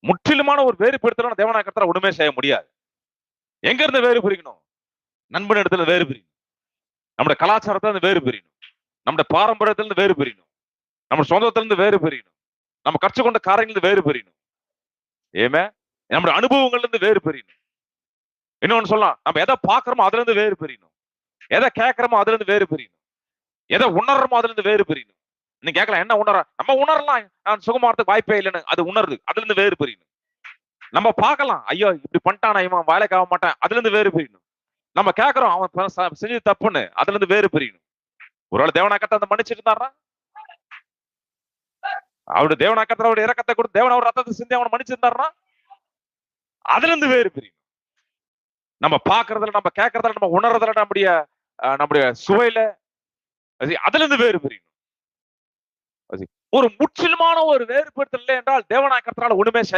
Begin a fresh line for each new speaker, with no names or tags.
முற்றிலுமான ஒரு வேறுபடுத்தலாம் தேவனாய கர்த்தரால ஒண்ணுமே செய்ய முடியாது. எங்க இருந்து வேறு பிரிக்கணும்? நண்பன் இடத்துல வேறு பிரிக்கணும். நம்முடைய கலாச்சாரத்துல இருந்து வேறு பிரிக்கணும். நம்முடைய பாரம்பரியத்துல இருந்து வேறு பிரிக்கணும். நம்ம சொந்தத்துல இருந்து வேறு பிரிக்கணும். நம்ம கற்றுக்கொண்ட காரியங்கள் இருந்து வேறு பிரிக்கணும். ஏமே நம்முடைய அனுபவங்கள்ல இருந்து வேறு பிரிக்கணும். இன்னொன்னு சொல்லலாம், நம்ம எதை பாக்குறோமோ அதுல இருந்து வேறு பிரிக்கணும். எதை கேட்கிறோமோ அதுல இருந்து வேறு பிரிக்கணும். எதை உணர்றோமோ அதுல இருந்து வேறு பிரிக்கணும். நீ கேட்கலாம், என்ன உணர? நம்ம உணரலாம், நான் சுகமாறதுக்கு வாய்ப்பே இல்லைன்னு. அது உணருது, அதுல இருந்து வேறு பிரிக்கணும். நம்ம பார்க்கலாம், ஐயோ இப்படி பண்ணிட்டானா இவன், வேலைக்கு ஆக மாட்டான், அதுல இருந்து வேறு பிரிக்கணும். நம்ம கேட்கிறோம், அவன் செஞ்சது தப்புன்னு, அதுல இருந்து வேறு பிரிக்கணும். ஒருவேளை தேவனா கர்த்தர் மன்னிச்சிட்டு இருந்தாரா? அவருடைய தேவனா கர்த்தர் அவருடைய இரக்கத்தை கொடுத்து தேவன் அவர் ரத்தத்தை சிந்தி அவனை மன்னிச்சிருந்தாருன்னா அதுல இருந்து வேறு பிரியும். நம்ம பாக்குறதுல, நம்ம கேட்கறதுல, நம்ம உணர்றதுல, நம்முடைய சுவையில அதுல இருந்து வேறு பிரியும். ஒரு முற்றிலுமான ஒரு வேறுபடுத்தல் இல்லை என்றால் தேவனாய கர்த்தரால ஒண்ணுமே